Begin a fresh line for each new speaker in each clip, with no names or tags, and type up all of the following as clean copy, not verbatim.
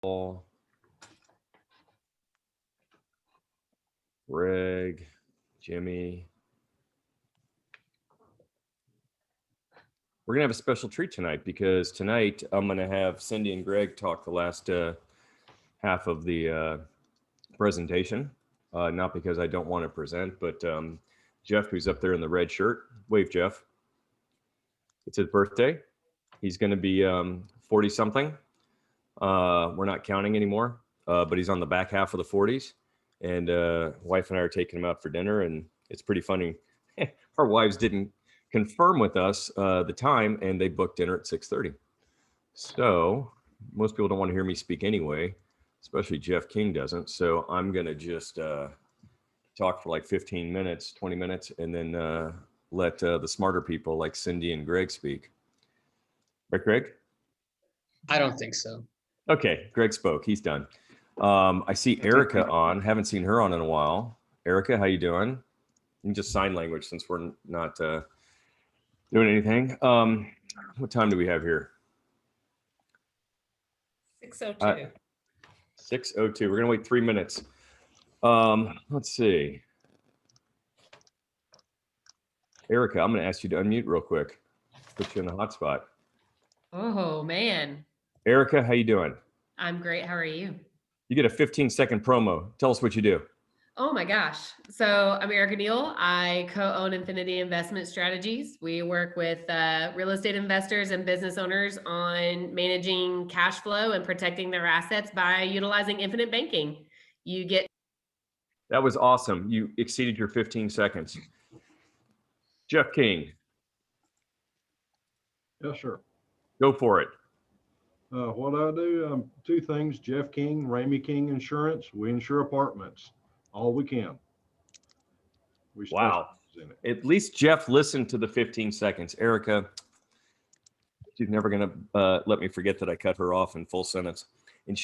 Paul, Greg, Jimmy. We're going to have a special treat tonight because tonight I'm going to have Cindy and Greg talk the last half of the presentation. Not because I don't want to present, but Jeff, who's up there in the red shirt, wave Jeff. It's his birthday. He's going to be 40 something. We're not counting anymore, but he's on the back half of the 40s. And wife and I are taking him out for dinner, and it's pretty funny. Our wives didn't confirm with us the time, and they booked dinner at 6:30. So most people don't want to hear me speak anyway, especially Jeff King doesn't. So I'm going to just talk for like 15 minutes, 20 minutes, and then let the smarter people like Cindy and Greg speak. Right, Greg?
I don't think so.
Okay, Greg spoke. He's done. I see Erica on. Haven't seen her on in a while. Erica, how you doing? You can just sign language since we're not doing anything. What time do we have here?
6:02.
6:02. We're gonna wait 3 minutes. Let's see. Erica, I'm gonna ask you to unmute real quick. Put you in the hotspot.
Oh man,
Erica, how you doing?
I'm great. How are you?
You get a 15-second promo. Tell us what you do.
Oh my gosh. So I'm Erica Neal. I co-own Infinity Investment Strategies. We work with real estate investors and business owners on managing cash flow and protecting their assets by utilizing infinite banking. You get.
That was awesome. You exceeded your 15 seconds. Jeff King.
Yes, sir.
Go for it.
What I do, two things, Jeff King, Ramey King Insurance. We insure apartments, all we can. We
Wow.
specialize in it.
At least Jeff listened to the 15 seconds. Erica, she's never going to let me forget that I cut her off in full sentence. And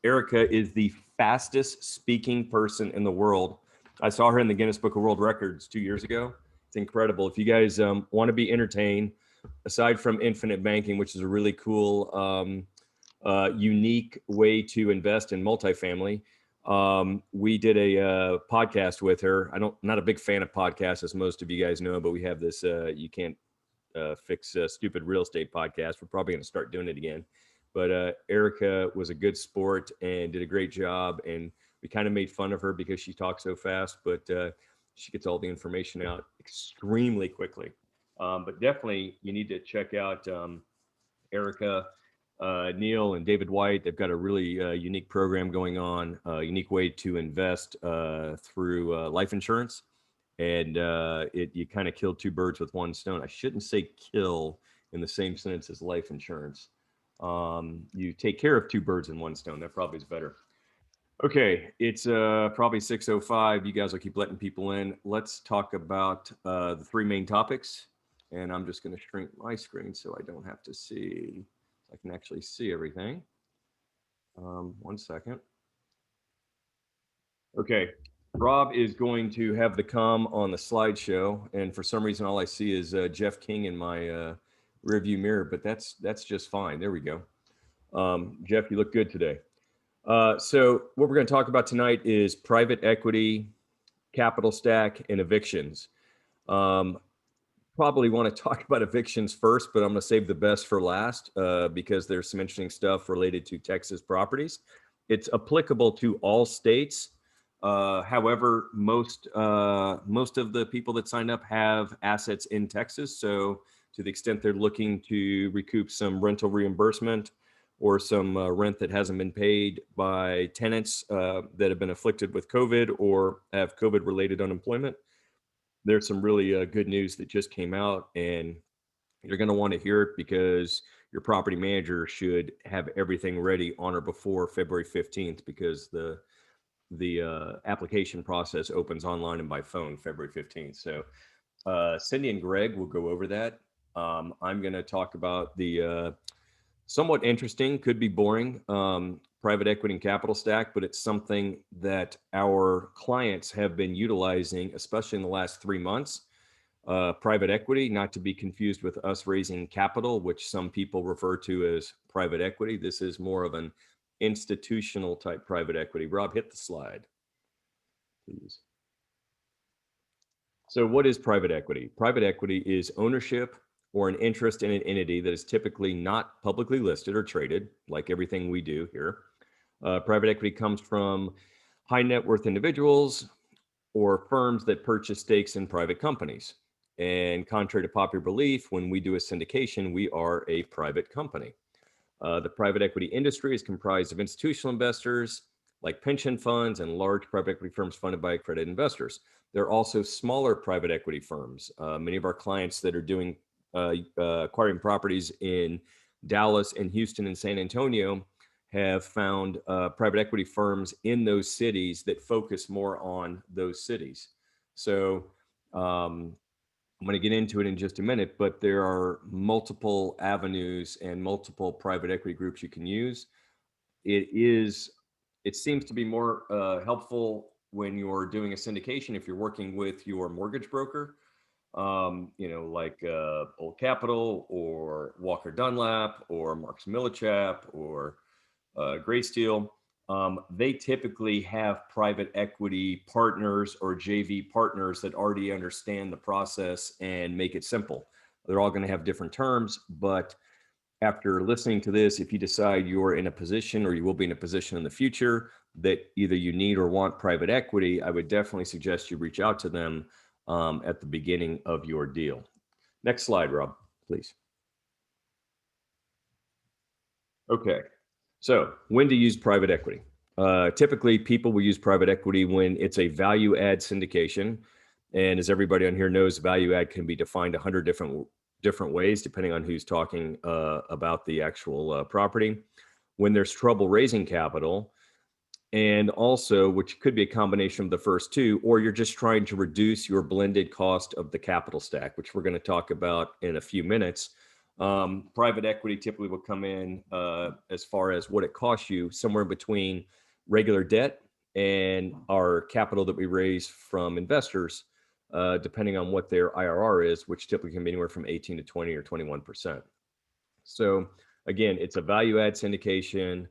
Erica is the fastest speaking person in the world. I saw her in the Guinness Book of World Records 2 years ago. It's incredible. If you guys want to be entertained, aside from infinite banking, which is a really cool, unique way to invest in multifamily, we did a podcast with her. Not a big fan of podcasts, as most of you guys know, but we have this You Can't Fix Stupid Real Estate podcast. We're probably going to start doing it again. But Erica was a good sport and did a great job. And we kind of made fun of her because she talks so fast, but she gets all the information out extremely quickly. But definitely you need to check out Erica, Neil, and David White. They've got a really unique program going on, a unique way to invest through life insurance. And you kind of kill two birds with one stone. I shouldn't say kill in the same sentence as life insurance. You take care of two birds in one stone. That probably is better. Okay, it's probably 6:05. You guys will keep letting people in. Let's talk about the three main topics. And I'm just going to shrink my screen so I don't have to see. I can actually see everything. 1 second. Okay, Rob is going to have the comm on the slideshow. And for some reason, all I see is Jeff King in my rearview mirror, but that's just fine. There we go. Jeff, you look good today. So what we're going to talk about tonight is private equity, capital stack, and evictions. Probably want to talk about evictions first, but I'm going to save the best for last because there's some interesting stuff related to Texas properties. It's applicable to all states. However, most of the people that signed up have assets in Texas. So to the extent they're looking to recoup some rental reimbursement or some rent that hasn't been paid by tenants that have been afflicted with COVID or have COVID-related unemployment, there's some really good news that just came out, and you're going to want to hear it because your property manager should have everything ready on or before February 15th because the application process opens online and by phone February 15th. So Cindy and Greg will go over that. I'm going to talk about the somewhat interesting, could be boring, private equity and capital stack, but it's something that our clients have been utilizing, especially in the last 3 months. Private equity, not to be confused with us raising capital, which some people refer to as private equity. This is more of an institutional type private equity. Rob, hit the slide, please. So what is private equity? Private equity is ownership or an interest in an entity that is typically not publicly listed or traded, like everything we do here. Private equity comes from high net worth individuals or firms that purchase stakes in private companies. And contrary to popular belief, when we do a syndication, we are a private company. The private equity industry is comprised of institutional investors like pension funds and large private equity firms funded by accredited investors. There are also smaller private equity firms. Many of our clients that are doing acquiring properties in Dallas and Houston and San Antonio have found private equity firms in those cities that focus more on those cities. So I'm going to get into it in just a minute, but there are multiple avenues and multiple private equity groups you can use. It seems to be more helpful when you're doing a syndication if you're working with your mortgage broker, like Old Capital or Walker Dunlap or Marks Millichap or Graysteel. They typically have private equity partners or JV partners that already understand the process and make it simple. They're all going to have different terms, but after listening to this, if you decide you're in a position or you will be in a position in the future that either you need or want private equity, I would definitely suggest you reach out to them at the beginning of your deal. Next slide, Rob, please. Okay, so when to use private equity? Typically, people will use private equity when it's a value add syndication. And as everybody on here knows, value add can be defined 100 different ways, depending on who's talking about the actual property. When there's trouble raising capital, and also, which could be a combination of the first two, or you're just trying to reduce your blended cost of the capital stack, which we're going to talk about in a few minutes. Private equity typically will come in as far as what it costs you, somewhere between regular debt and our capital that we raise from investors, depending on what their IRR is, which typically can be anywhere from 18 to 20 or 21%. So again, it's a value add syndication.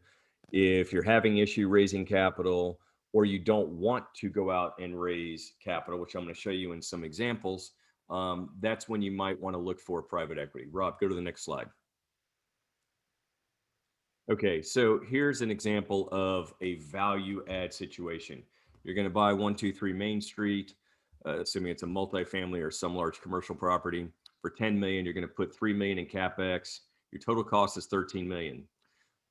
If you're having issue raising capital, or you don't want to go out and raise capital, which I'm going to show you in some examples, that's when you might want to look for private equity. Rob, go to the next slide. Okay, so here's an example of a value add situation. You're going to buy 123 Main Street, assuming it's a multifamily or some large commercial property. For 10 million, you're going to put 3 million in CapEx. Your total cost is 13 million.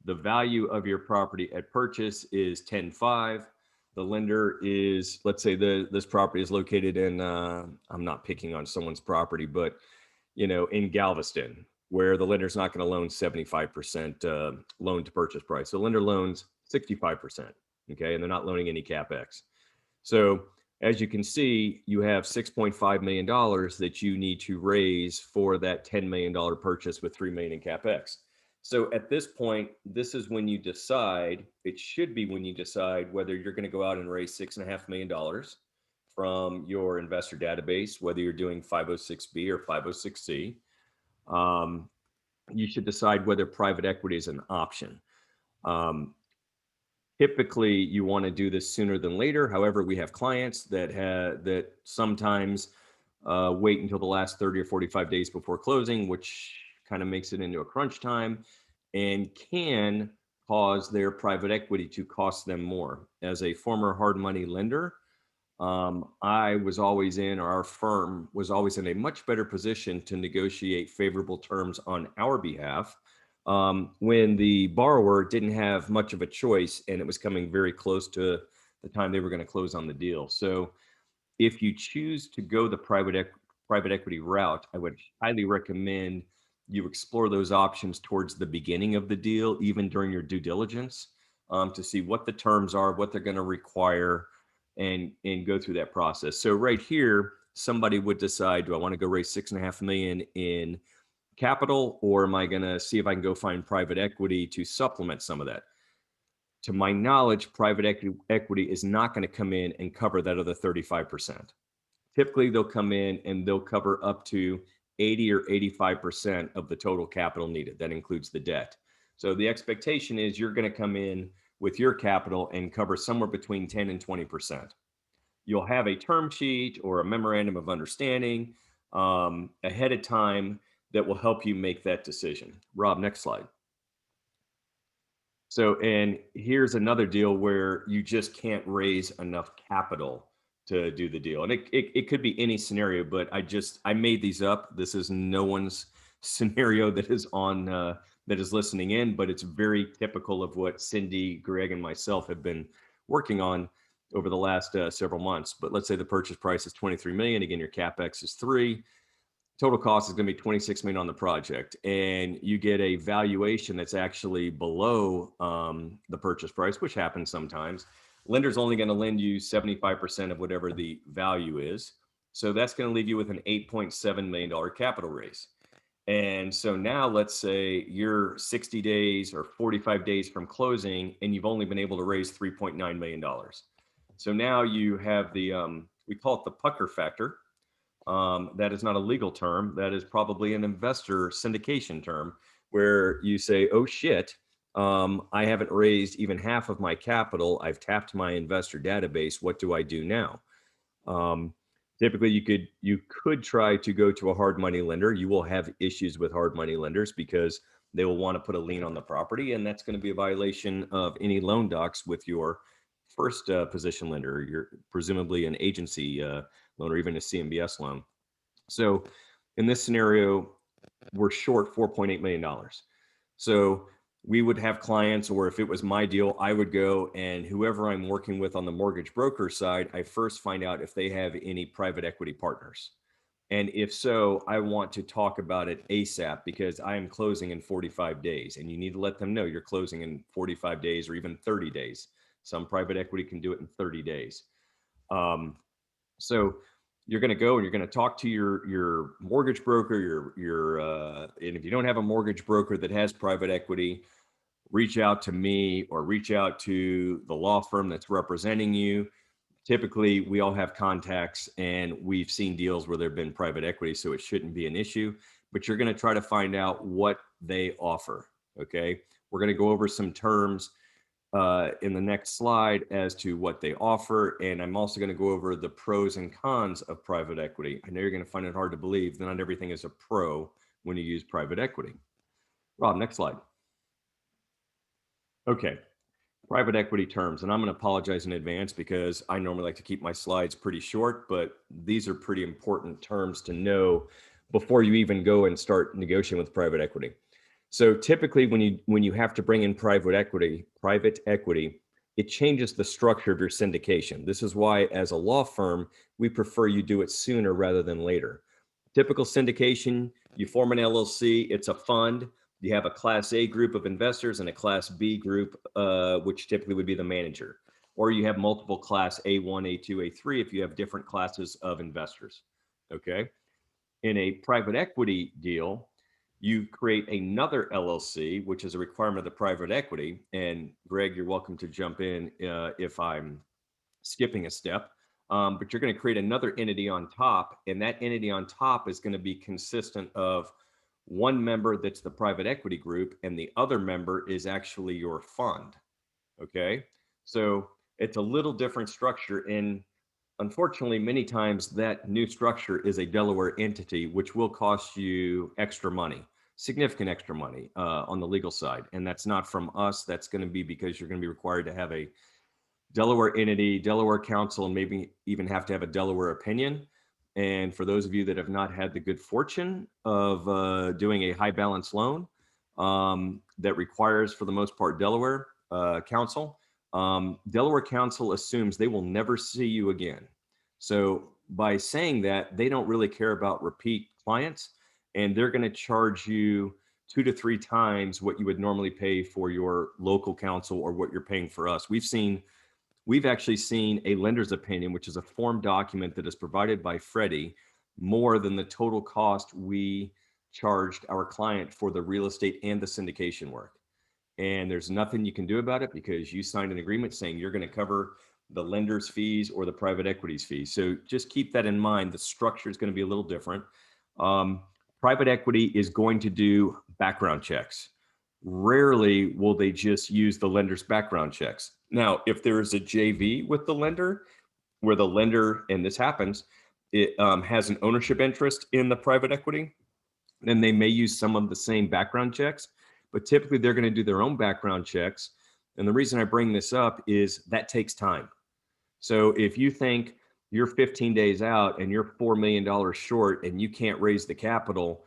The value of your property at purchase is 10.5. The lender is, let's say this property is located in, I'm not picking on someone's property, but in Galveston, where the lender's not going to loan 75% loan to purchase price. So lender loans 65%, okay? And they're not loaning any CapEx. So as you can see, you have $6.5 million that you need to raise for that $10 million purchase with $3 million in CapEx. So at this point, this is when you decide, it should be when you decide whether you're going to go out and raise $6.5 million from your investor database, whether you're doing 506B or 506C. You should decide whether private equity is an option. Typically, you want to do this sooner than later. However, we have clients that sometimes wait until the last 30 or 45 days before closing, which kind of makes it into a crunch time and can cause their private equity to cost them more. As a former hard money lender, I was always in, or our firm was always in a much better position to negotiate favorable terms on our behalf when the borrower didn't have much of a choice and it was coming very close to the time they were going to close on the deal. So if you choose to go the private equity route, I would highly recommend you explore those options towards the beginning of the deal, even during your due diligence, to see what the terms are, what they're going to require, and go through that process. So right here, somebody would decide, do I want to go raise $6.5 million in capital, or am I going to see if I can go find private equity to supplement some of that? To my knowledge, private equity is not going to come in and cover that other 35%. Typically, they'll come in and they'll cover up to 80 or 85% of the total capital needed. That includes the debt. So the expectation is you're going to come in with your capital and cover somewhere between 10 and 20%. You'll have a term sheet or a memorandum of understanding ahead of time that will help you make that decision. Rob, next slide. So, and here's another deal where you just can't raise enough capital to do the deal. And it could be any scenario, but I made these up. This is no one's scenario that is on, that is listening in, but it's very typical of what Cindy, Greg, and myself have been working on over the last several months. But let's say the purchase price is 23 million. Again, your CapEx is 3. Total cost is going to be 26 million on the project, and you get a valuation that's actually below the purchase price, which happens sometimes. Lender's only going to lend you 75% of whatever the value is. So that's going to leave you with an $8.7 million capital raise. And so now let's say you're 60 days or 45 days from closing, and you've only been able to raise $3.9 million. So now you have the, we call it the pucker factor. That is not a legal term. That is probably an investor syndication term where you say, oh shit, I haven't raised even half of my capital. I've tapped my investor database. What do I do now? Typically you could try to go to a hard money lender. You will have issues with hard money lenders because they will want to put a lien on the property, and that's going to be a violation of any loan docs with your first position lender. You're presumably an agency loan or even a CMBS loan. So in this scenario, we're short $4.8 million. So we would have clients, or if it was my deal, I would go and whoever I'm working with on the mortgage broker side, I first find out if they have any private equity partners. And if so, I want to talk about it ASAP because I am closing in 45 days and you need to let them know you're closing in 45 days or even 30 days. Some private equity can do it in 30 days. So you're going to go and you're going to talk to your mortgage broker, and if you don't have a mortgage broker that has private equity, reach out to me or reach out to the law firm that's representing you. Typically, we all have contacts and we've seen deals where there've been private equity, so it shouldn't be an issue, but you're going to try to find out what they offer. Okay. We're going to go over some terms in the next slide as to what they offer. And I'm also going to go over the pros and cons of private equity. I know you're going to find it hard to believe that not everything is a pro when you use private equity. Rob, next slide. Okay, private equity terms. And I'm going to apologize in advance because I normally like to keep my slides pretty short, but these are pretty important terms to know before you even go and start negotiating with private equity. So typically when you have to bring in private equity, it changes the structure of your syndication. This is why as a law firm, we prefer you do it sooner rather than later. Typical syndication, you form an LLC, it's a fund. You have a Class A group of investors and a Class B group, which typically would be the manager. Or you have multiple Class A1, A2, A3 if you have different classes of investors, okay? In a private equity deal, you create another LLC, which is a requirement of the private equity. And Greg, you're welcome to jump in if I'm skipping a step. But you're going to create another entity on top, and that entity on top is going to be consistent of one member that's the private equity group, and the other member is actually your fund. Okay, so it's a little different structure, and unfortunately, many times that new structure is a Delaware entity, which will cost you extra money, significant extra money on the legal side. And that's not from us. That's going to be because you're going to be required to have a Delaware entity, Delaware counsel, and maybe even have to have a Delaware opinion. And for those of you that have not had the good fortune of doing a high balance loan that requires, for the most part, Delaware counsel, Delaware counsel assumes they will never see you again. So by saying that, they don't really care about repeat clients, and they're going to charge you 2 to 3 times what you would normally pay for your local counsel or what you're paying for us. We've actually seen a lender's opinion, which is a form document that is provided by Freddie, more than the total cost we charged our client for the real estate and the syndication work. And there's nothing you can do about it because you signed an agreement saying you're going to cover the lender's fees or the private equity's fees. So just keep that in mind. The structure is going to be a little different. Private equity is going to do background checks. Rarely will they just use the lender's background checks. Now, if there is a JV with the lender, where the lender, and this happens, it has an ownership interest in the private equity, then they may use some of the same background checks, but typically they're going to do their own background checks. And the reason I bring this up is that takes time. So if you think you're 15 days out and you're $4 million short and you can't raise the capital,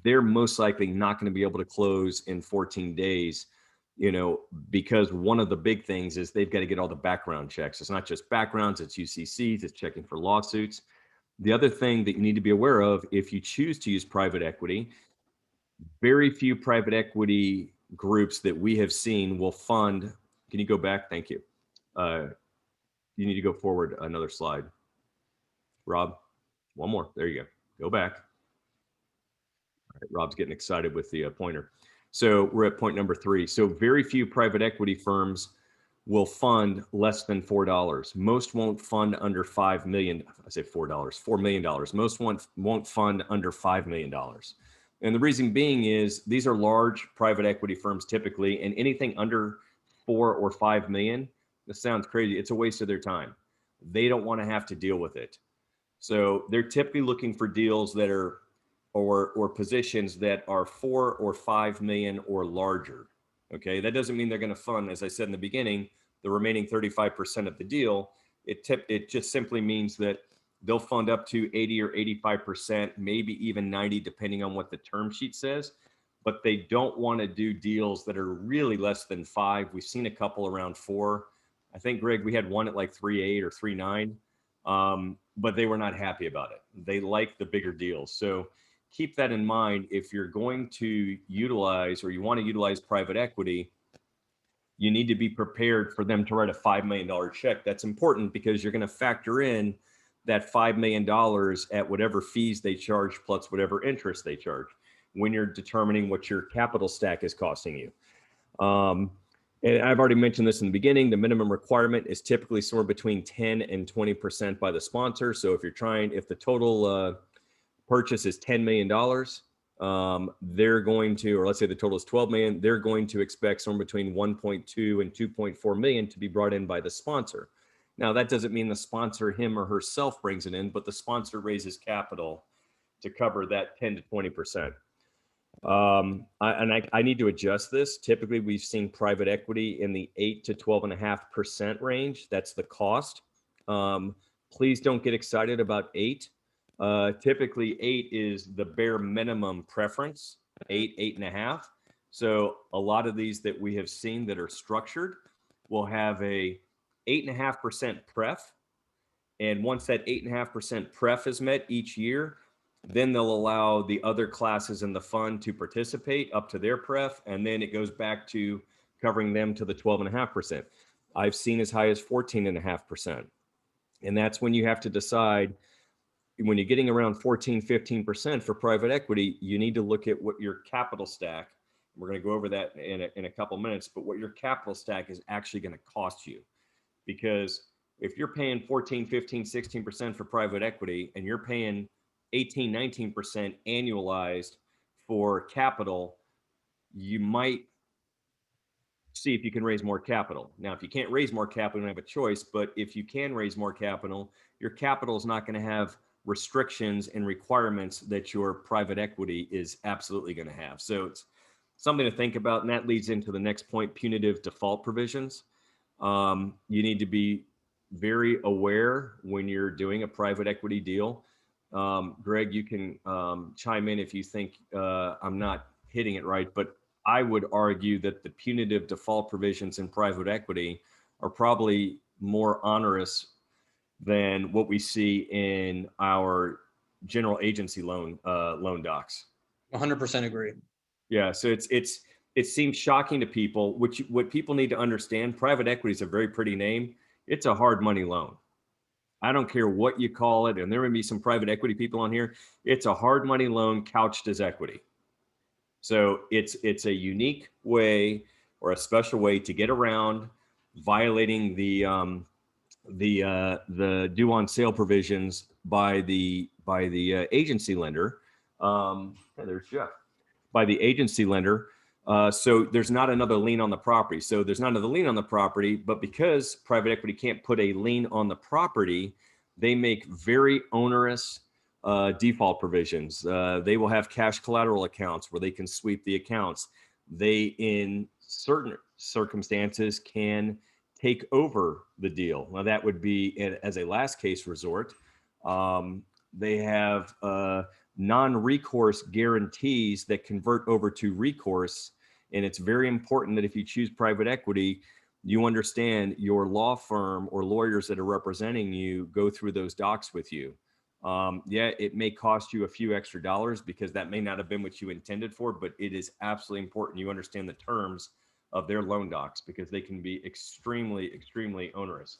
they're most likely not going to be able to close in 14 days, because one of the big things is they've got to get all the background checks. It's not just backgrounds, it's UCCs, it's checking for lawsuits. The other thing that you need to be aware of, if you choose to use private equity, very few private equity groups that we have seen will fund. Can you go back? Thank you. You need to go forward another slide. Rob, one more. There you go. Go back. All right, Rob's getting excited with the pointer. So we're at point number 3. So very few private equity firms will fund less than $4. Most won't fund under $5 million. I say $4, $4 million. Most won't fund under $5 million. And the reason being is these are large private equity firms typically, and anything under 4 or 5 million, this sounds crazy, it's a waste of their time. They don't want to have to deal with it. So they're typically looking for deals that are, or positions that are 4 or 5 million or larger. Okay, that doesn't mean they're going to fund, as I said in the beginning, the remaining 35% of the deal. It just simply means that they'll fund up to 80 or 85%, maybe even 90, depending on what the term sheet says. But they don't want to do deals that are really less than 5. We've seen a couple around 4. I think, Greg, we had one at like 3.8 or 3.9, but they were not happy about it. They like the bigger deals. So keep that in mind. If you're going to utilize, or you want to utilize private equity, you need to be prepared for them to write a $5 million check. That's important because you're going to factor in that $5 million at whatever fees they charge plus whatever interest they charge when you're determining what your capital stack is costing you. And I've already mentioned this in the beginning, the minimum requirement is typically somewhere between 10 and 20% by the sponsor. So if the total purchase is $10 million, they're going to, or let's say the total is 12 million, they're going to expect somewhere between 1.2 and 2.4 million to be brought in by the sponsor. Now, that doesn't mean the sponsor, him or herself, brings it in, but the sponsor raises capital to cover that 10 to 20%. I need to adjust this. Typically, we've seen private equity in the 8 to 12.5% range. That's the cost. Please don't get excited about 8. Typically 8 is the bare minimum preference, 8, 8.5. So a lot of these that we have seen that are structured will have a 8.5% pref. And once that 8.5% pref is met each year, then they'll allow the other classes in the fund to participate up to their pref. And then it goes back to covering them to the 12.5%. I've seen as high as 14.5%. And that's when you have to decide, when you're getting around 14, 15% for private equity, you need to look at what your capital stack, we're going to go over that in a couple minutes, but what your capital stack is actually going to cost you. Because if you're paying 14, 15, 16% for private equity and you're paying 18, 19% annualized for capital, you might see if you can raise more capital. Now, if you can't raise more capital, you don't have a choice, but if you can raise more capital, your capital is not going to have restrictions and requirements that your private equity is absolutely going to have. So it's something to think about. And that leads into the next point, punitive default provisions. You need to be very aware when you're doing a private equity deal. Greg, you can chime in if you think I'm not hitting it right, but I would argue that the punitive default provisions in private equity are probably more onerous than what we see in our general agency loan docs.
100% agree.
Yeah, so it seems shocking to people. What people need to understand, private equity is a very pretty name. It's a hard money loan. I don't care what you call it, and there may be some private equity people on here. It's a hard money loan couched as equity. So it's a unique way or a special way to get around violating the due on sale provisions by the agency lender. There's Jeff. By the agency lender. So there's not another lien on the property. So there's not another lien on the property, but because private equity can't put a lien on the property, they make very onerous default provisions. They will have cash collateral accounts where they can sweep the accounts. They, in certain circumstances, can take over the deal. Now that would be as a last case resort. They have non-recourse guarantees that convert over to recourse. And it's very important that if you choose private equity, you understand your law firm or lawyers that are representing you go through those docs with you. Yeah, it may cost you a few extra dollars because that may not have been what you intended for, but it is absolutely important you understand the terms of their loan docs because they can be extremely, extremely onerous.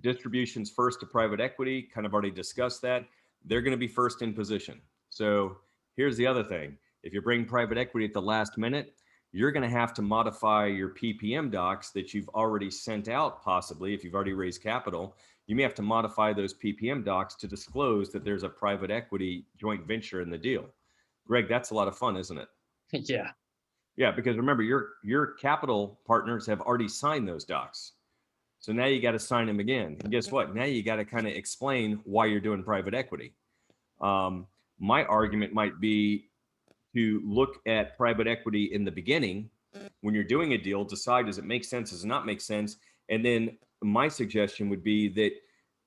Distributions first to private equity, kind of already discussed that. They're going to be first in position. So here's the other thing. If you bring private equity at the last minute, you're going to have to modify your PPM docs that you've already sent out, possibly if you've already raised capital. You may have to modify those PPM docs to disclose that there's a private equity joint venture in the deal. Greg, that's a lot of fun, isn't it?
Yeah.
Yeah, because remember, your capital partners have already signed those docs. So now you got to sign them again. And guess what? Now you got to kind of explain why you're doing private equity. My argument might be to look at private equity in the beginning when you're doing a deal, decide does it make sense, does it not make sense? And then my suggestion would be that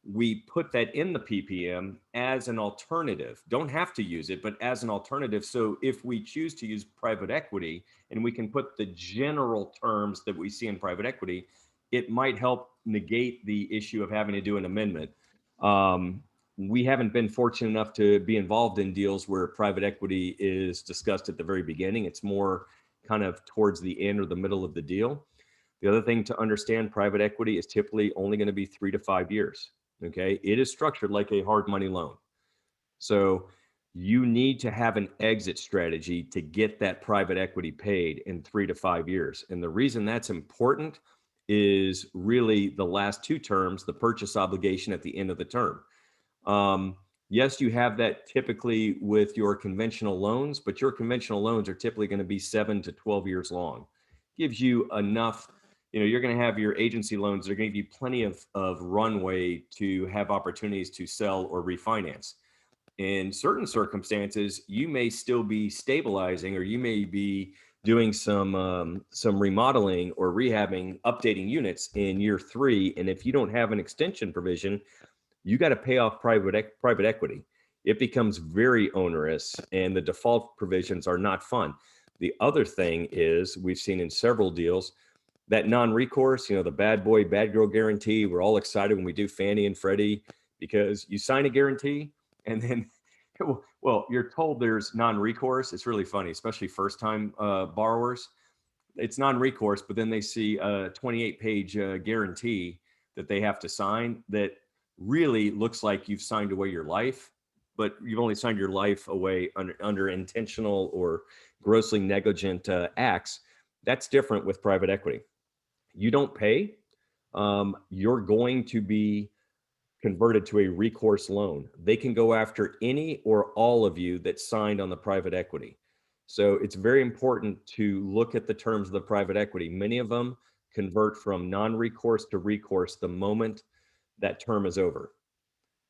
we put that in the PPM as an alternative. Don't have to use it, but as an alternative. So if we choose to use private equity and we can put the general terms that we see in private equity, it might help negate the issue of having to do an amendment. We haven't been fortunate enough to be involved in deals where private equity is discussed at the very beginning. It's more kind of towards the end or the middle of the deal. The other thing to understand, private equity is typically only going to be 3 to 5 years. Okay. It is structured like a hard money loan. So you need to have an exit strategy to get that private equity paid in 3 to 5 years. And the reason that's important is really the last two terms, the purchase obligation at the end of the term. Yes, you have that typically with your conventional loans, but your conventional loans are typically going to be 7 to 12 years long. Gives you enough, you're going to have your agency loans. They're going to give you plenty of runway to have opportunities to sell or refinance. In certain circumstances, you may still be stabilizing, or you may be doing some remodeling or rehabbing, updating units in year 3. And if you don't have an extension provision, you got to pay off private equity. It becomes very onerous, and the default provisions are not fun. The other thing is we've seen in several deals that non-recourse, the bad boy, bad girl guarantee. We're all excited when we do Fannie and Freddie because you sign a guarantee and then, well, you're told there's non-recourse. It's really funny, especially first-time borrowers. It's non-recourse, but then they see a 28-page guarantee that they have to sign that really looks like you've signed away your life, but you've only signed your life away under intentional or grossly negligent acts. That's different with private equity. You don't pay, you're going to be converted to a recourse loan. They can go after any or all of you that signed on the private equity. So it's very important to look at the terms of the private equity. Many of them convert from non-recourse to recourse the moment that term is over.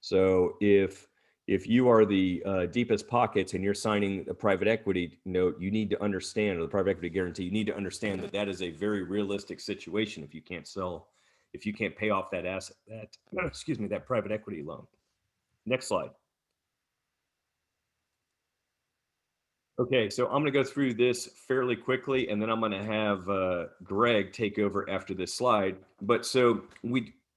So if you are the deepest pockets and you're signing a private equity note, you need to understand, or the private equity guarantee, you need to understand that that is a very realistic situation if you can't sell, if you can't pay off that asset, that private equity loan. Next slide. Okay, so I'm going to go through this fairly quickly, and then I'm going to have Greg take over after this slide. But so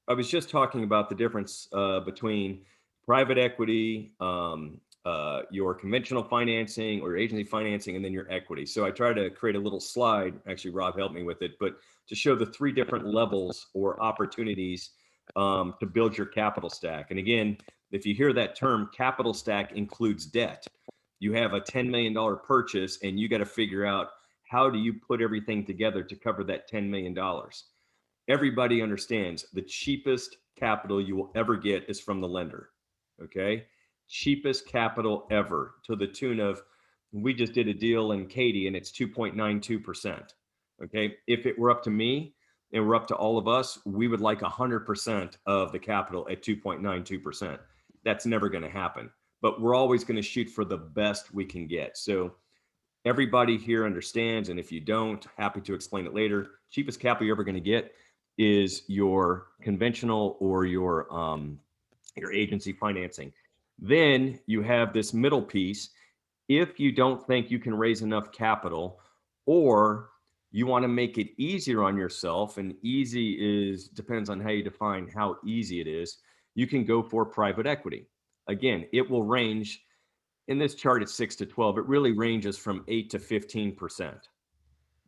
I was just talking about the difference between private equity, your conventional financing or your agency financing, and then your equity. So I tried to create a little slide. Actually, Rob helped me with it, but to show the 3 different levels or opportunities to build your capital stack. And again, if you hear that term, capital stack includes debt. You have a $10 million purchase and you got to figure out how do you put everything together to cover that $10 million. Everybody understands the cheapest capital you will ever get is from the lender. Okay. Cheapest capital ever, to the tune of we just did a deal in Katy and it's 2.92%. Okay. If it were up to me and we're up to all of us, we would like 100% of the capital at 2.92%. That's never going to happen, but we're always going to shoot for the best we can get. So everybody here understands. And if you don't, happy to explain it later. Cheapest capital you're ever going to get is your conventional or your agency financing. Then you have this middle piece. If you don't think you can raise enough capital, or you want to make it easier on yourself, and easy is depends on how you define how easy it is, you can go for private equity. Again, it will range in this chart at 6 to 12. It really ranges from 8 to 15%.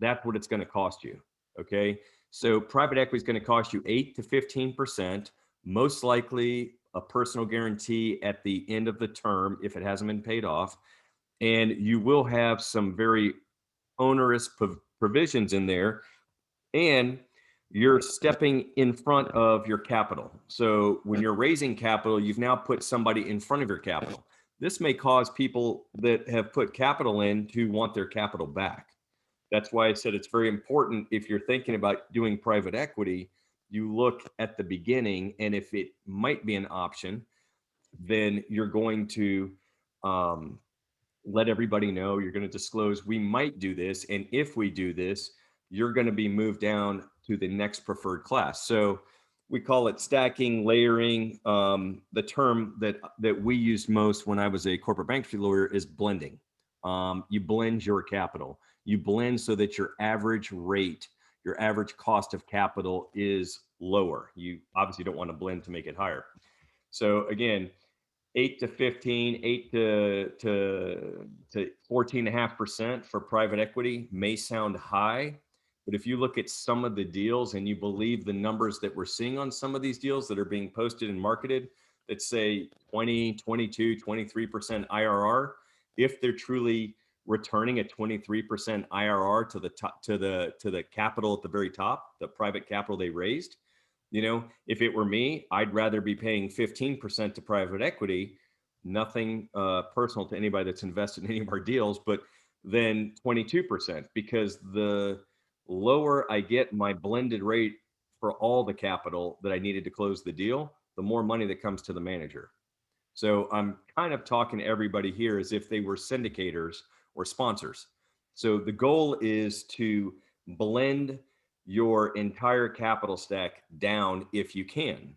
That's what it's going to cost you. Okay. So private equity is going to cost you 8 to 15%, most likely a personal guarantee at the end of the term if it hasn't been paid off. And you will have some very onerous provisions in there, and you're stepping in front of your capital. So when you're raising capital, you've now put somebody in front of your capital. This may cause people that have put capital in to want their capital back. That's why I said it's very important if you're thinking about doing private equity, you look at the beginning, and if it might be an option, then you're going to let everybody know, you're going to disclose, we might do this. And if we do this, you're going to be moved down to the next preferred class. So we call it stacking, layering. The term that we used most when I was a corporate bankruptcy lawyer is blending. You blend your capital. You blend so that your average rate, your average cost of capital is lower. You obviously don't want to blend to make it higher. So again, 8 to 15, 8 to 14.5% for private equity may sound high, but if you look at some of the deals and you believe the numbers that we're seeing on some of these deals that are being posted and marketed that say 20, 22, 23% IRR, if they're truly returning a 23% IRR to the top, to the capital at the very top, the private capital they raised, you know, if it were me, I'd rather be paying 15% to private equity, nothing personal to anybody that's invested in any of our deals, but then 22%, because the lower I get my blended rate for all the capital that I needed to close the deal, the more money that comes to the manager. So I'm kind of talking to everybody here as if they were syndicators or sponsors. So the goal is to blend your entire capital stack down if you can.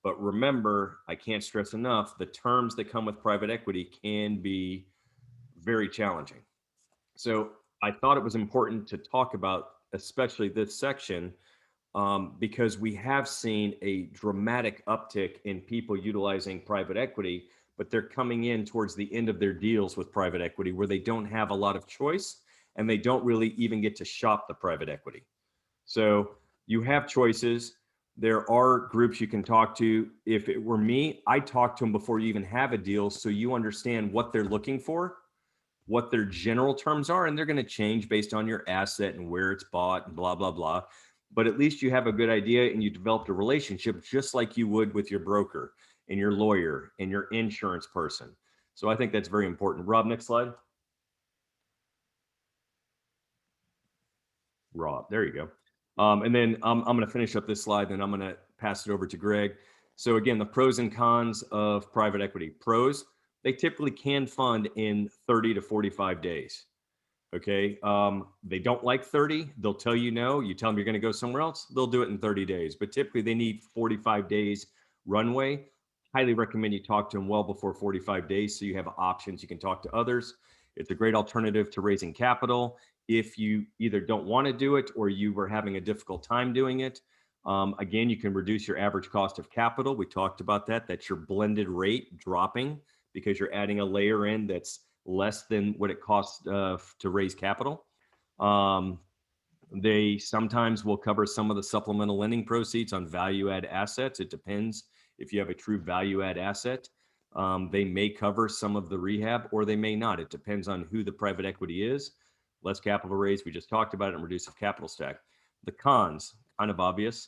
But remember, I can't stress enough, the terms that come with private equity can be very challenging. So I thought it was important to talk about, especially this section, because we have seen a dramatic uptick in people utilizing private equity, but they're coming in towards the end of their deals with private equity where they don't have a lot of choice and they don't really even get to shop the private equity. So you have choices. There are groups you can talk to. If it were me, I'd talk to them before you even have a deal so you understand what they're looking for, what their general terms are, and they're going to change based on your asset and where it's bought and blah, blah, blah. But at least you have a good idea and you developed a relationship just like you would with your broker and your lawyer and your insurance person. So I think that's very important. Rob, next slide. Rob, there you go. And then I'm going to finish up this slide, then I'm going to pass it over to Greg. So again, the pros and cons of private equity. Pros, they typically can fund in 30 to 45 days. Okay. They don't like 30. They'll tell you no. You tell them you're going to go somewhere else, they'll do it in 30 days. But typically they need 45 days runway. Highly recommend you talk to them well before 45 days so you have options. You can talk to others. It's a great alternative to raising capital if you either don't want to do it or you were having a difficult time doing it. Again, you can reduce your average cost of capital. We talked about that. That's your blended rate dropping because you're adding a layer in that's less than what it costs to raise capital. They sometimes will cover some of the supplemental lending proceeds on value add assets. It depends if you have a true value add asset. They may cover some of the rehab or they may not. It depends on who the private equity is. Less capital raise, we just talked about it, and reduce the capital stack. The cons, kind of obvious.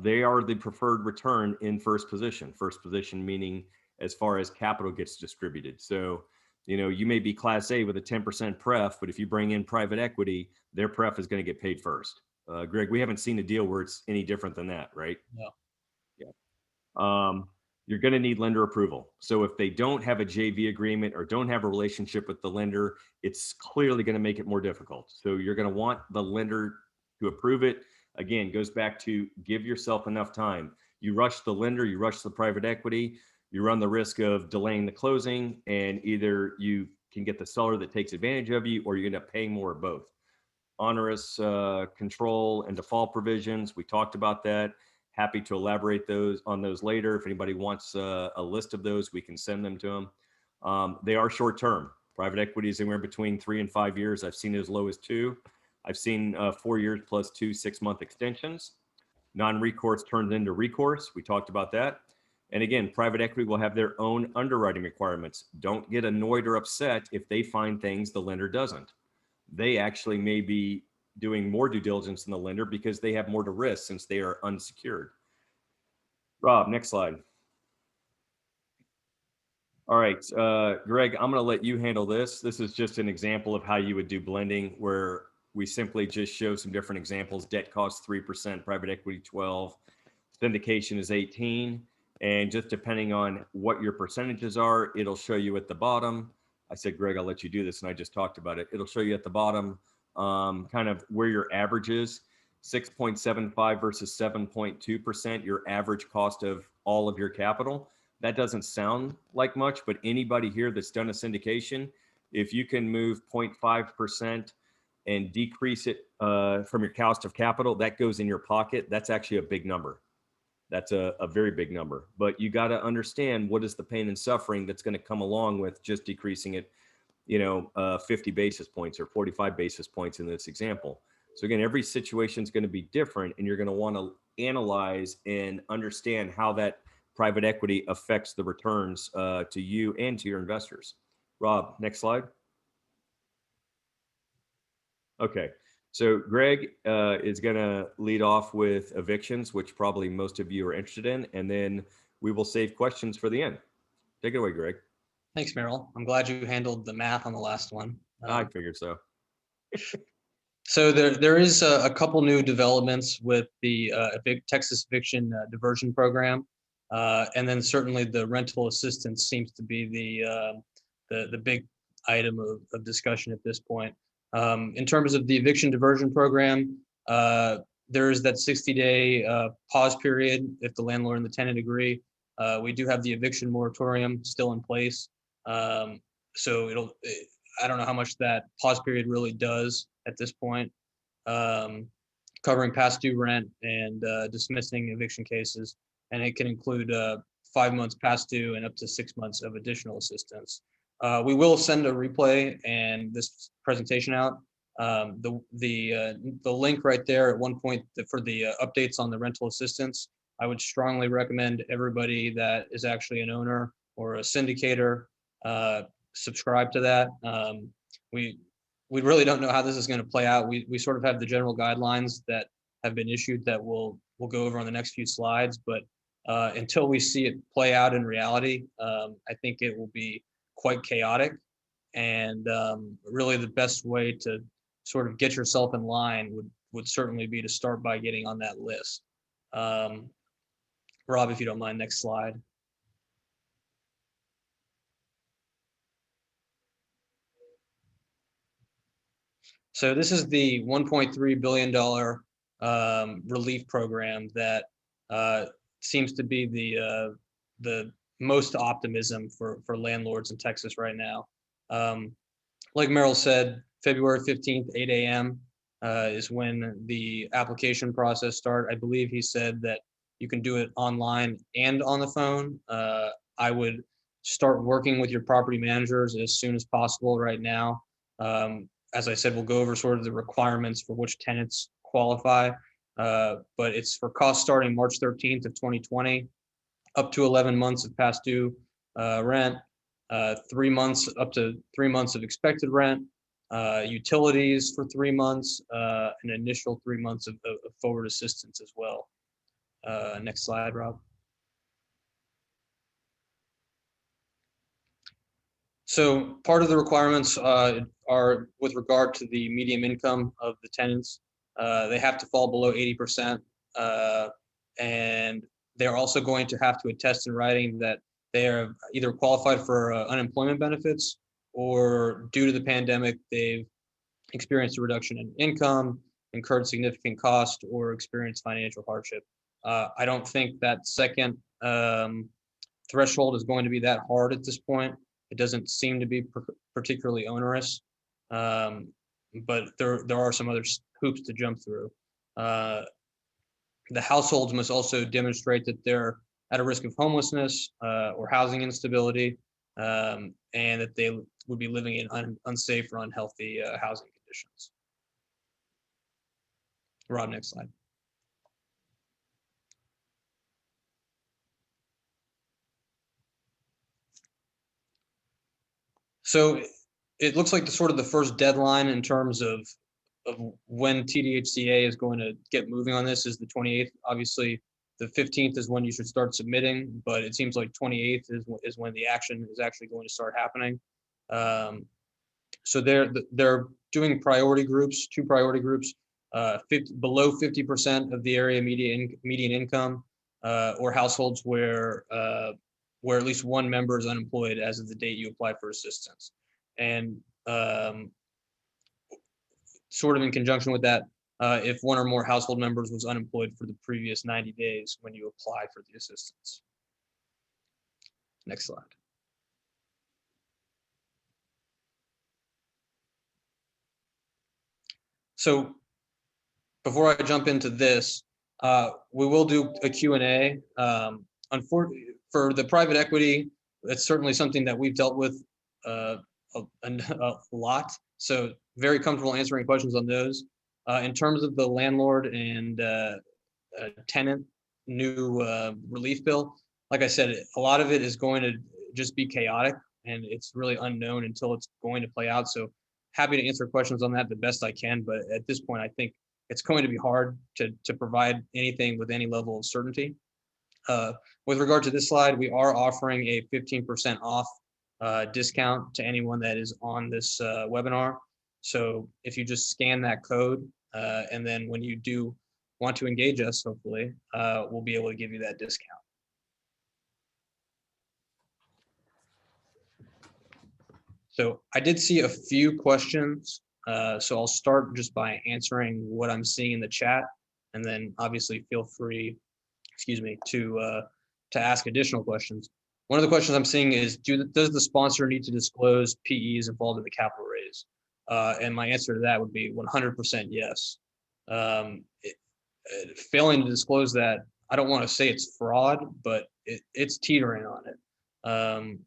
They are the preferred return in first position. First position meaning as far as capital gets distributed. So You know, you may be class A with a 10% pref, but if you bring in private equity, their pref is going to get paid first. Greg, we haven't seen a deal where it's any different than that, right?
No.
You're going to need lender approval. So if they don't have a JV agreement or don't have a relationship with the lender, it's clearly going to make it more difficult. So you're going to want the lender to approve it. Again, goes back to give yourself enough time. You rush the lender, you rush the private equity, you run the risk of delaying the closing, and either you can get the seller that takes advantage of you, or you end up paying more of both. Onerous control and default provisions, we talked about that. Happy to elaborate on those later. If anybody wants a list of those, we can send them to them. They are short term. Private equity is anywhere between 3 and 5 years. I've seen as low as 2. I've seen 4 years plus 2 6-month extensions. Non-recourse turns into recourse. We talked about that. And again, private equity will have their own underwriting requirements. Don't get annoyed or upset if they find things the lender doesn't. They actually may be doing more due diligence than the lender because they have more to risk since they are unsecured. Rob, next slide. All right, Greg, I'm going to let you handle this. This is just an example of how you would do blending, where we simply just show some different examples. Debt costs 3%, private equity 12, syndication is 18, and just depending on what your percentages are, it'll show you at the bottom. I said, Greg, I'll let you do this, and I just talked about it. It'll show you at the bottom kind of where your average is. 6.75 versus 7.2%, your average cost of all of your capital. That doesn't sound like much, but anybody here that's done a syndication, if you can move 0.5% and decrease it from your cost of capital, that goes in your pocket. That's actually a big number. That's a very big number. But you got to understand what is the pain and suffering that's going to come along with just decreasing it, 50 basis points or 45 basis points in this example. So again, every situation is going to be different, and you're going to want to analyze and understand how that private equity affects the returns to you and to your investors. Rob, next slide. Okay, so Greg is going to lead off with evictions, which probably most of you are interested in, and then we will save questions for the end. Take it away, Greg.
Thanks, Merrill. I'm glad you handled the math on the last one.
I figured so.
So there is a couple new developments with the Texas eviction diversion program, and then certainly the rental assistance seems to be the big item of discussion at this point. In terms of the eviction diversion program, there is that 60-day pause period if the landlord and the tenant agree. We do have the eviction moratorium still in place. So I don't know how much that pause period really does at this point, covering past due rent and dismissing eviction cases. And it can include 5 months past due and up to 6 months of additional assistance. We will send a replay and this presentation out. The link right there at one point for the updates on the rental assistance, I would strongly recommend everybody that is actually an owner or a syndicator subscribe to that. We really don't know how this is going to play out. We sort of have the general guidelines that have been issued that we'll go over on the next few slides, but until we see it play out in reality, I think it will be quite chaotic. And really the best way to sort of get yourself in line would certainly be to start by getting on that list. Rob, if you don't mind, next slide. So this is the $1.3 billion relief program that seems to be the most optimism for landlords in Texas right now. Like Merrill said, February 15th, 8 a.m. Is when the application process starts. I believe he said that you can do it online and on the phone. I would start working with your property managers as soon as possible right now. As I said, we'll go over sort of the requirements for which tenants qualify, but it's for costs starting March 13th of 2020, up to 11 months of past due rent, 3 months, up to 3 months of expected rent, utilities for 3 months, an initial 3 months of forward assistance as well. Next slide, Rob. So part of the requirements are with regard to the median income of the tenants. They have to fall below 80%. And they're also going to have to attest in writing that they are either qualified for unemployment benefits, or due to the pandemic, they've experienced a reduction in income, incurred significant cost, or experienced financial hardship. I don't think that second threshold is going to be that hard at this point. It doesn't seem to be particularly onerous, but there are some other hoops to jump through. The households must also demonstrate that they're at a risk of homelessness or housing instability, and that they would be living in unsafe or unhealthy housing conditions. Rob, next slide. So it looks like the first deadline in terms of when TDHCA is going to get moving on this is the 28th. Obviously, the 15th is when you should start submitting, but it seems like 28th is when the action is actually going to start happening. So they're doing priority groups, 2 priority groups, below 50% of the area median income, or households where at least one member is unemployed as of the date you apply for assistance. And sort of in conjunction with that, if one or more household members was unemployed for the previous 90 days when you apply for the assistance. Next slide. So before I jump into this, we will do a Q&A. Unfortunately, for the private equity, it's certainly something that we've dealt with a lot. So very comfortable answering questions on those. In terms of the landlord and tenant new relief bill, like I said, a lot of it is going to just be chaotic, and it's really unknown until it's going to play out. So happy to answer questions on that the best I can, but at this point, I think it's going to be hard to provide anything with any level of certainty. With regard to this slide, we are offering a 15% off discount to anyone that is on this webinar. So if you just scan that code, and then when you do want to engage us, hopefully, we'll be able to give you that discount. So I did see a few questions. So I'll start just by answering what I'm seeing in the chat, and then obviously feel free, to ask additional questions. One of the questions I'm seeing is, does the sponsor need to disclose PEs involved in the capital raise? And my answer to that would be 100% yes. Failing to disclose that, I don't want to say it's fraud, but it's teetering on it.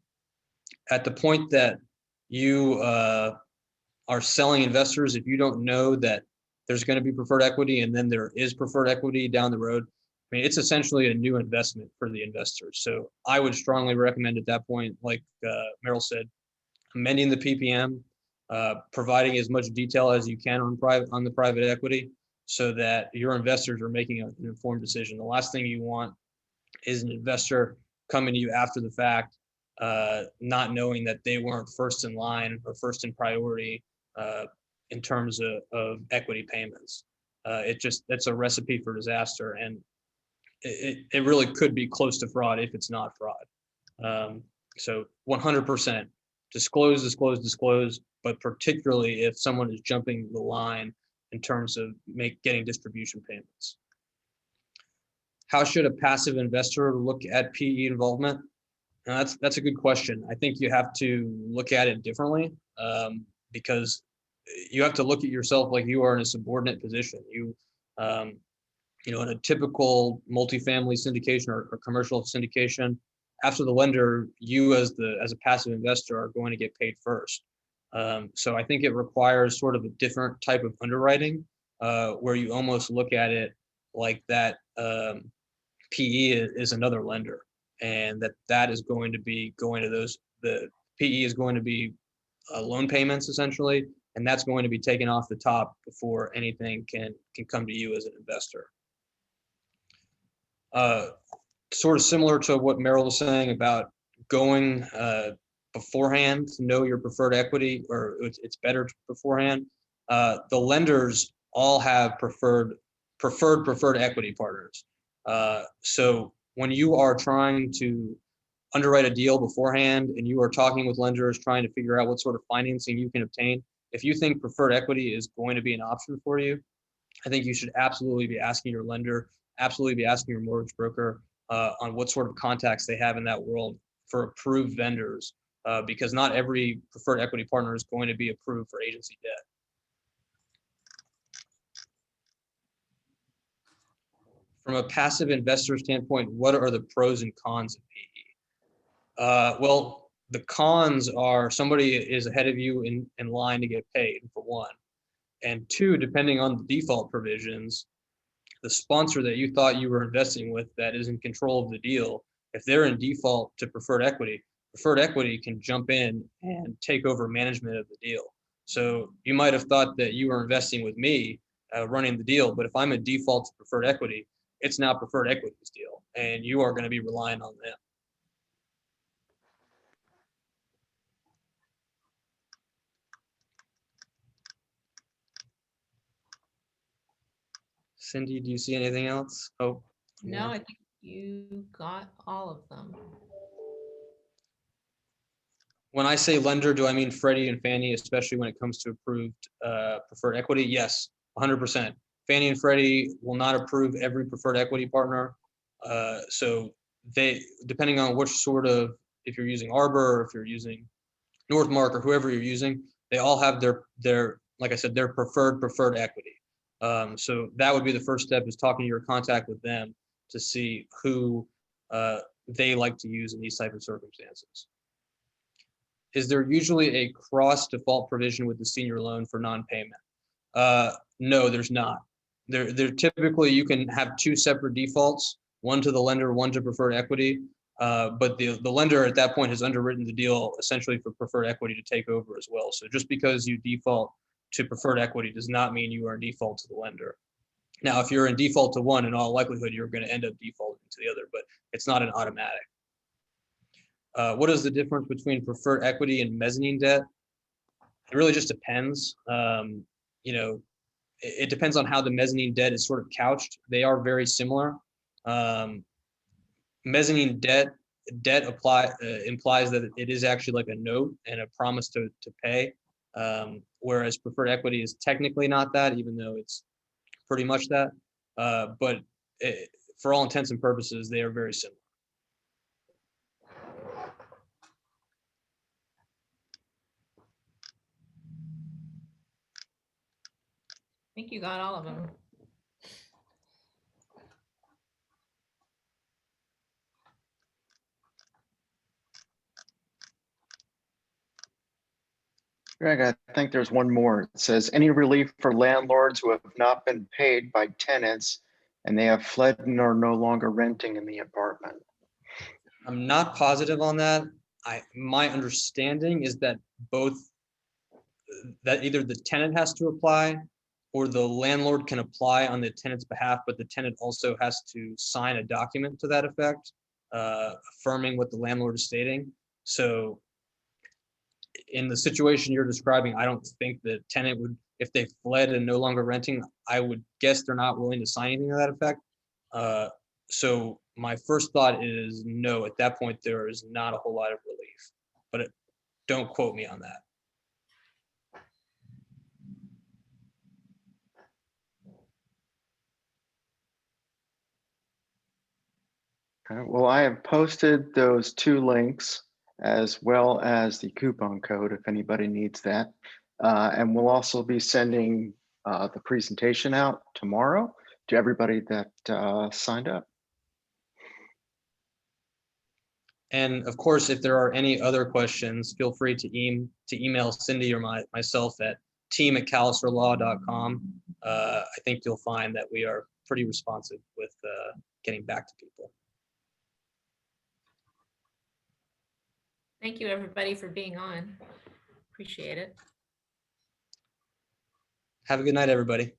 At the point that you are selling investors, if you don't know that there's going to be preferred equity and then there is preferred equity down the road, I mean, it's essentially a new investment for the investors. So I would strongly recommend at that point, like Meryl said, amending the PPM, providing as much detail as you can on the private equity, so that your investors are making an informed decision. The last thing you want is an investor coming to you after the fact, not knowing that they weren't first in line or first in priority in terms of equity payments. That's a recipe for disaster, and it really could be close to fraud if it's not fraud. So 100% disclose, but particularly if someone is jumping the line in terms of getting distribution payments. How should a passive investor look at PE involvement? Now that's a good question. I think you have to look at it differently, because you have to look at yourself like you are in a subordinate position. In a typical multifamily syndication or commercial syndication, after the lender, you as a passive investor are going to get paid first. So I think it requires sort of a different type of underwriting, where you almost look at it like that PE is another lender, and that is going to be going to the PE is going to be loan payments essentially, and that's going to be taken off the top before anything can come to you as an investor. Sort of similar to what Meryl was saying about going beforehand to know your preferred equity, or it's better beforehand. The lenders all have preferred equity partners. So when you are trying to underwrite a deal beforehand and you are talking with lenders trying to figure out what sort of financing you can obtain, if you think preferred equity is going to be an option for you, I think you should absolutely be asking your lender, absolutely be asking your mortgage broker on what sort of contacts they have in that world for approved vendors, because not every preferred equity partner is going to be approved for agency debt. From a passive investor standpoint, what are the pros and cons of PE? Well, the cons are somebody is ahead of you in line to get paid, for one. And two, depending on the default provisions, the sponsor that you thought you were investing with that is in control of the deal, if they're in default to preferred equity can jump in and take over management of the deal. So you might have thought that you were investing with me running the deal, but if I'm in default to preferred equity, it's now preferred equity's deal, and you are going to be relying on them. Cindy, do you see anything else? Oh,
No, I think you got all of them.
when I say lender, do I mean Freddie and Fannie, especially when it comes to approved preferred equity? Yes, 100%. Fannie and Freddie will not approve every preferred equity partner. So they, depending on which sort of, if you're using Arbor or if you're using Northmark or whoever you're using, they all have their like I said, their preferred equity. So that would be the first step, is talking to your contact with them to see who they like to use in these type of circumstances. Is there usually a cross default provision with the senior loan for non-payment? No, there's not. There typically you can have two separate defaults, one to the lender, one to preferred equity. But the lender at that point has underwritten the deal essentially for preferred equity to take over as well. So just because you default to preferred equity does not mean you are in default to the lender. Now, if you're in default to one, in all likelihood, you're going to end up defaulting to the other, but it's not an automatic. What is the difference between preferred equity and mezzanine debt? It really just depends. You know, it depends on how the mezzanine debt is sort of couched. They are very similar. Mezzanine debt implies that it is actually like a note and a promise to pay, whereas preferred equity is technically not that, even though it's pretty much that. But for all intents and purposes, they are very similar.
I think you got all of them.
Greg, I think there's one more. It says, any relief for landlords who have not been paid by tenants and they have fled and are no longer renting in the apartment?
I'm not positive on that. My understanding is that that either the tenant has to apply or the landlord can apply on the tenant's behalf, but the tenant also has to sign a document to that effect, affirming what the landlord is stating. So in the situation you're describing, I don't think the tenant would, if they fled and no longer renting, I would guess they're not willing to sign anything to that effect. So my first thought is no, at that point, there is not a whole lot of relief, but don't quote me on that.
Okay, well, I have posted those two links as well as the coupon code if anybody needs that. And we'll also be sending the presentation out tomorrow to everybody that signed up.
And of course, if there are any other questions, feel free to email Cindy or myself at team@kaliserlaw.com. I think you'll find that we are pretty responsive with getting back to people.
Thank you, everybody, for being on. Appreciate it.
Have a good night, everybody.